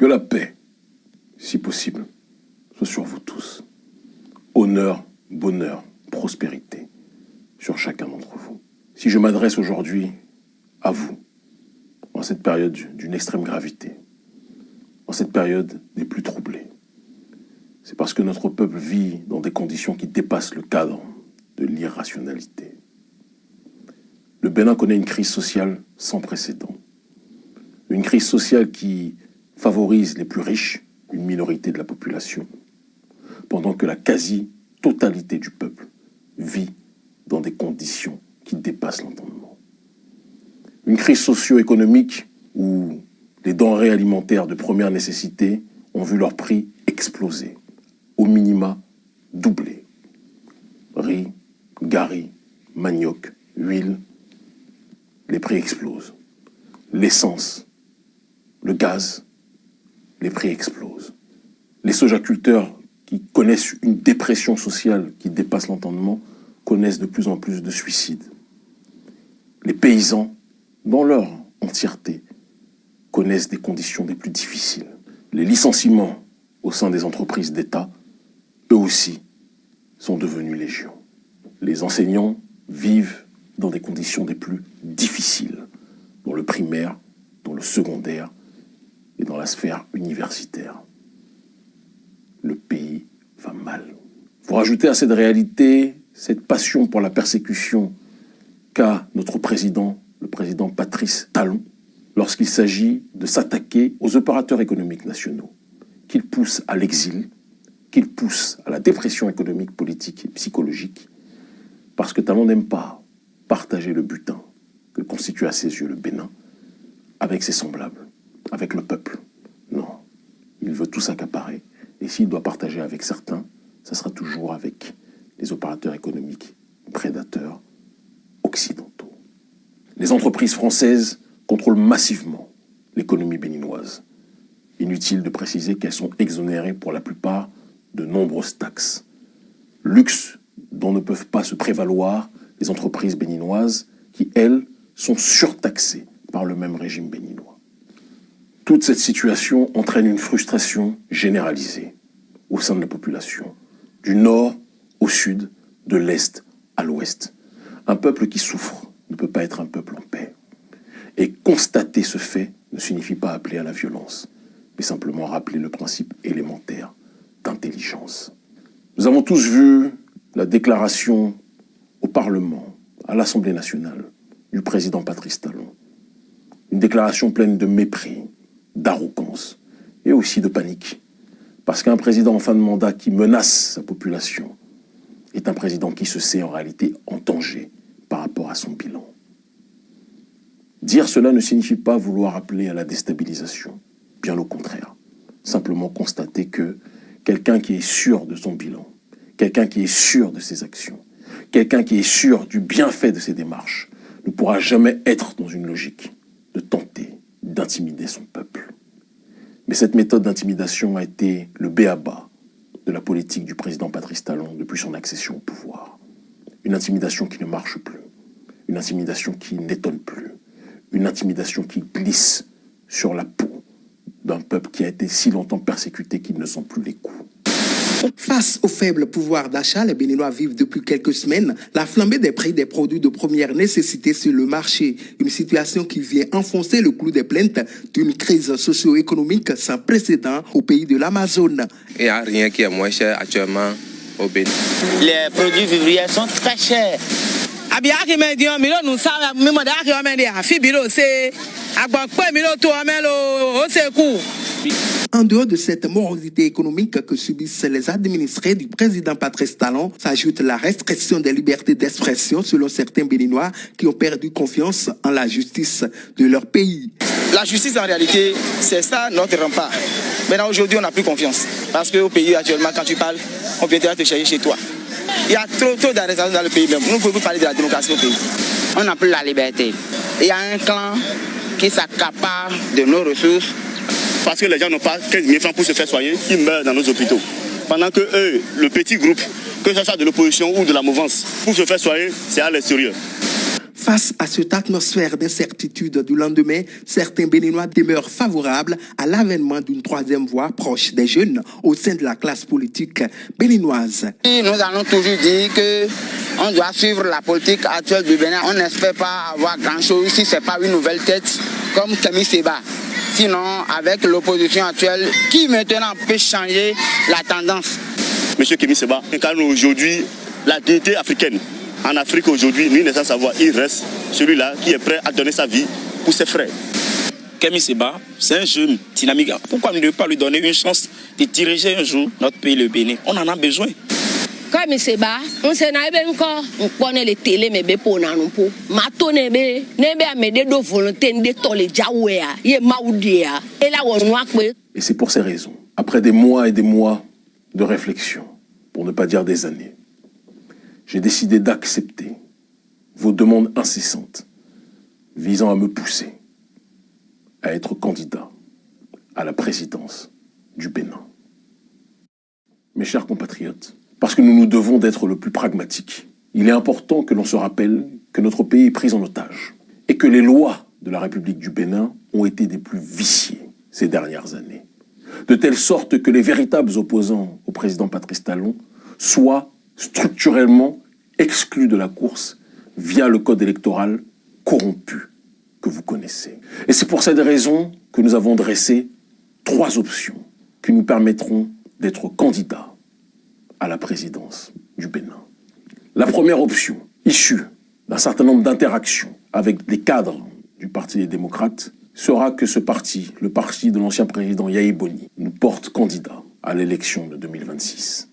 Que la paix, si possible, soit sur vous tous. Honneur, bonheur, prospérité sur chacun d'entre vous. Si je m'adresse aujourd'hui à vous, en cette période d'une extrême gravité, en cette période des plus troublées, c'est parce que notre peuple vit dans des conditions qui dépassent le cadre de l'irrationalité. Le Bénin connaît une crise sociale sans précédent. Une crise sociale qui favorise les plus riches, une minorité de la population, pendant que la quasi-totalité du peuple vit dans des conditions qui dépassent l'entendement. Une crise socio-économique où les denrées alimentaires de première nécessité ont vu leur prix exploser, au minima doubler. Riz, gari, manioc, huile, les prix explosent. L'essence, le gaz, les prix explosent. Les sojaculteurs qui connaissent une dépression sociale qui dépasse l'entendement connaissent de plus en plus de suicides. Les paysans, dans leur entièreté, connaissent des conditions des plus difficiles. Les licenciements au sein des entreprises d'État, eux aussi, sont devenus légion. Les enseignants vivent dans des conditions des plus difficiles, dans le primaire, dans le secondaire et dans la sphère universitaire. Le pays va mal. Vous rajoutez à cette réalité cette passion pour la persécution qu'a notre président, le président Patrice Talon, lorsqu'il s'agit de s'attaquer aux opérateurs économiques nationaux, qu'il pousse à l'exil, qu'il pousse à la dépression économique, politique et psychologique, parce que Talon n'aime pas partager le butin que constitue à ses yeux le Bénin avec ses semblables, avec le peuple. Non, il veut tout s'accaparer. Et s'il doit partager avec certains, ça sera toujours avec les opérateurs économiques prédateurs occidentaux. Les entreprises françaises contrôlent massivement l'économie béninoise. Inutile de préciser qu'elles sont exonérées pour la plupart de nombreuses taxes. Luxe dont ne peuvent pas se prévaloir les entreprises béninoises qui, elles, sont surtaxées par le même régime béninois. Toute cette situation entraîne une frustration généralisée au sein de la population, du nord au sud, de l'est à l'ouest. Un peuple qui souffre ne peut pas être un peuple en paix. Et constater ce fait ne signifie pas appeler à la violence, mais simplement rappeler le principe élémentaire d'intelligence. Nous avons tous vu la déclaration au Parlement, à l'Assemblée nationale, du président Patrice Talon. Une déclaration pleine de mépris, d'arrogance et aussi de panique. Parce qu'un président en fin de mandat qui menace sa population est un président qui se sait en réalité en danger par rapport à son bilan. Dire cela ne signifie pas vouloir appeler à la déstabilisation, bien au contraire. Simplement constater que quelqu'un qui est sûr de son bilan, quelqu'un qui est sûr de ses actions, quelqu'un qui est sûr du bienfait de ses démarches, ne pourra jamais être dans une logique de tenter d'intimider son peuple. Mais cette méthode d'intimidation a été le b.a.-ba de la politique du président Patrice Talon depuis son accession au pouvoir. Une intimidation qui ne marche plus, une intimidation qui n'étonne plus, une intimidation qui glisse sur la peau d'un peuple qui a été si longtemps persécuté qu'il ne sent plus les coups. Face au faible pouvoir d'achat, les Béninois vivent depuis quelques semaines la flambée des prix des produits de première nécessité sur le marché. Une situation qui vient enfoncer le clou des plaintes d'une crise socio-économique sans précédent au pays de l'Amazone. Il n'y a rien qui est moins cher actuellement au Bénin. Les produits vivriers sont très chers. En dehors de cette morosité économique que subissent les administrés du président Patrice Talon, s'ajoute la restriction des libertés d'expression selon certains Béninois qui ont perdu confiance en la justice de leur pays. La justice, en réalité, c'est ça notre rempart. Maintenant, aujourd'hui, on n'a plus confiance. Parce qu'au pays, actuellement, quand tu parles, on vient te chercher chez toi. Il y a trop d'arrestations dans le pays même. Nous ne pouvons plus parler de la démocratie au pays. On n'a plus la liberté. Il y a un clan qui s'accapare de nos ressources. Parce que les gens n'ont pas 15 000 francs pour se faire soigner, ils meurent dans nos hôpitaux. Pendant que eux, le petit groupe, que ce soit de l'opposition ou de la mouvance, pour se faire soigner, c'est à l'extérieur. Face à cette atmosphère d'incertitude du lendemain, certains Béninois demeurent favorables à l'avènement d'une troisième voie proche des jeunes au sein de la classe politique béninoise. Nous allons toujours dire qu'on doit suivre la politique actuelle du Bénin. On n'espère pas avoir grand-chose si ce n'est pas une nouvelle tête comme Kémy Séba. Sinon, avec l'opposition actuelle, qui maintenant peut changer la tendance? Monsieur Kémy Séba incarne aujourd'hui la dignité africaine. En Afrique aujourd'hui, lui n'est sans savoir, il reste celui-là qui est prêt à donner sa vie pour ses frères. Kémy Séba, c'est un jeune dynamique. Pourquoi ne pas lui donner une chance de diriger un jour notre pays, le Bénin? On en a besoin. Kémy Séba, on s'en a encore, on connaît les télé, mais pour nous pour. Mato nebe, amede do volonté de tole jaouéa, ye maoudia, et là on noie. Et c'est pour ces raisons, après des mois et des mois de réflexion, pour ne pas dire des années, j'ai décidé d'accepter vos demandes incessantes visant à me pousser à être candidat à la présidence du Bénin. Mes chers compatriotes, parce que nous nous devons d'être le plus pragmatique, il est important que l'on se rappelle que notre pays est pris en otage et que les lois de la République du Bénin ont été des plus viciées ces dernières années, de telle sorte que les véritables opposants au président Patrice Talon soient structurellement exclus de la course via le code électoral corrompu que vous connaissez. Et c'est pour cette raison que nous avons dressé 3 options qui nous permettront d'être candidats à la présidence du Bénin. La première option, issue d'un certain nombre d'interactions avec des cadres du Parti des démocrates, sera que ce parti, le parti de l'ancien président Yahi Boni, nous porte candidat à l'élection de 2026.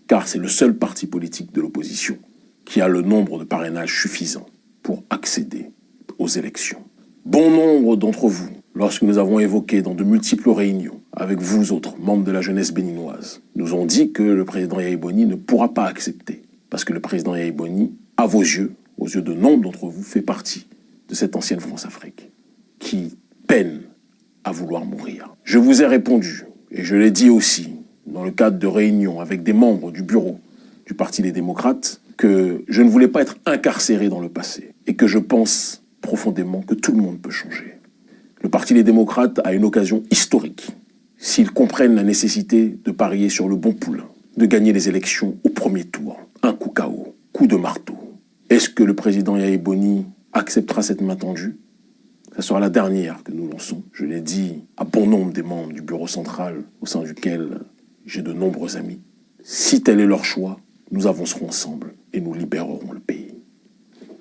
Car c'est le seul parti politique de l'opposition qui a le nombre de parrainages suffisant pour accéder aux élections. Bon nombre d'entre vous, lorsque nous avons évoqué dans de multiples réunions avec vous autres, membres de la jeunesse béninoise, nous ont dit que le président Yahi Boni ne pourra pas accepter. Parce que le président Yahi Boni, à vos yeux de nombre d'entre vous, fait partie de cette ancienne France-Afrique qui peine à vouloir mourir. Je vous ai répondu, et je l'ai dit aussi, dans le cadre de réunions avec des membres du bureau du Parti des démocrates, que je ne voulais pas être incarcéré dans le passé et que je pense profondément que tout le monde peut changer. Le Parti des démocrates a une occasion historique s'ils comprennent la nécessité de parier sur le bon poulain, de gagner les élections au premier tour. Un coup KO, coup de marteau. Est-ce que le président Yahi Boni acceptera cette main tendue? Ce sera la dernière que nous lançons. Je l'ai dit à bon nombre des membres du bureau central au sein duquel j'ai de nombreux amis. Si tel est leur choix, nous avancerons ensemble et nous libérerons le pays.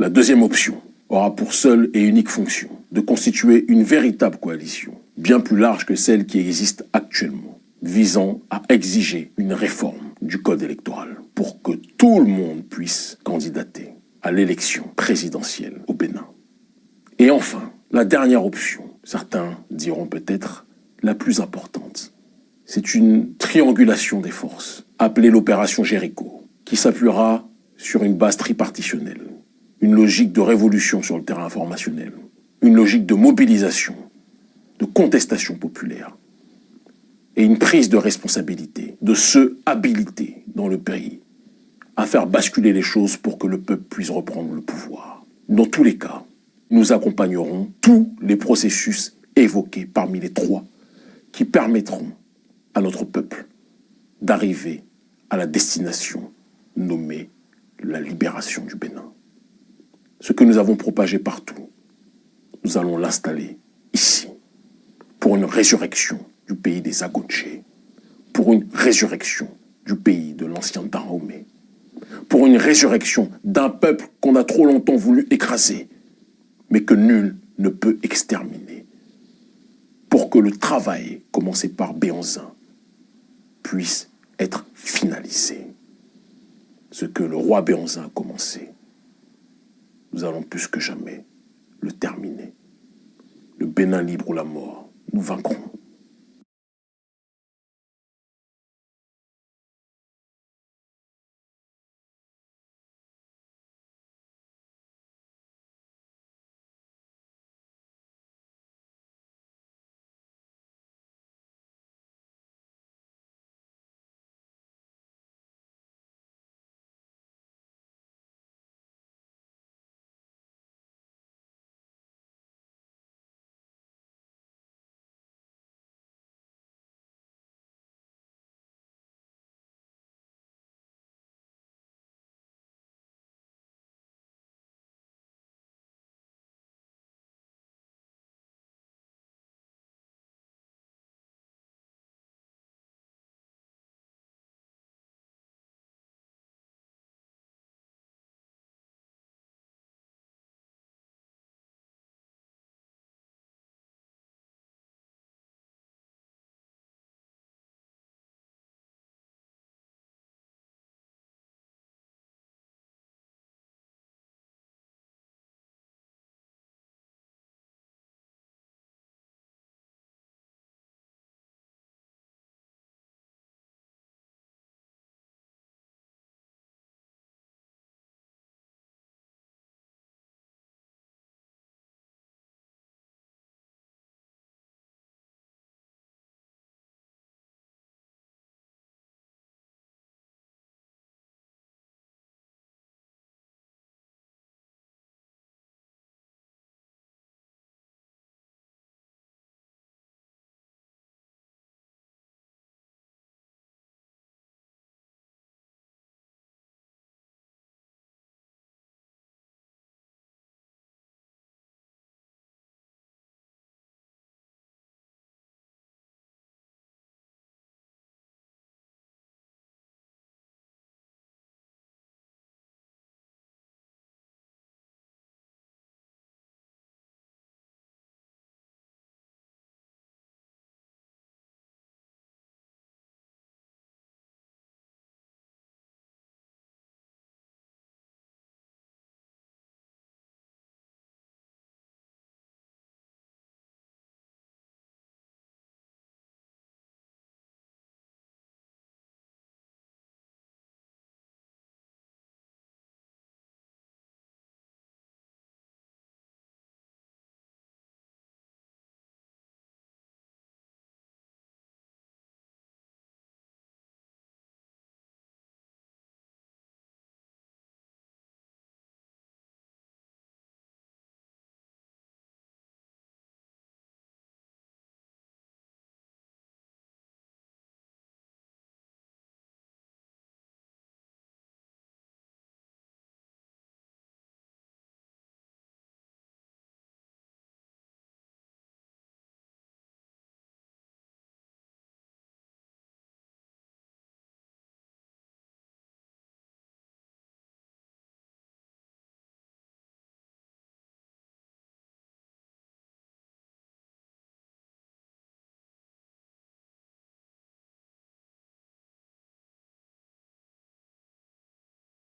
La deuxième option aura pour seule et unique fonction de constituer une véritable coalition, bien plus large que celle qui existe actuellement, visant à exiger une réforme du code électoral pour que tout le monde puisse candidater à l'élection présidentielle au Bénin. Et enfin, la dernière option, certains diront peut-être la plus importante, c'est une triangulation des forces, appelée l'opération Jéricho, qui s'appuiera sur une base tripartitionnelle, une logique de révolution sur le terrain informationnel, une logique de mobilisation, de contestation populaire, et une prise de responsabilité de ceux habilités dans le pays à faire basculer les choses pour que le peuple puisse reprendre le pouvoir. Dans tous les cas, nous accompagnerons tous les processus évoqués parmi les 3 qui permettront à notre peuple d'arriver à la destination nommée la libération du Bénin. Ce que nous avons propagé partout, nous allons l'installer ici, pour une résurrection du pays des Agonché, pour une résurrection du pays de l'ancien Dahomey, pour une résurrection d'un peuple qu'on a trop longtemps voulu écraser, mais que nul ne peut exterminer, pour que le travail commencé par Béhanzin puisse être finalisé. Ce que le roi Béhanzin a commencé, nous allons plus que jamais le terminer. Le Bénin libre ou la mort, nous vaincrons.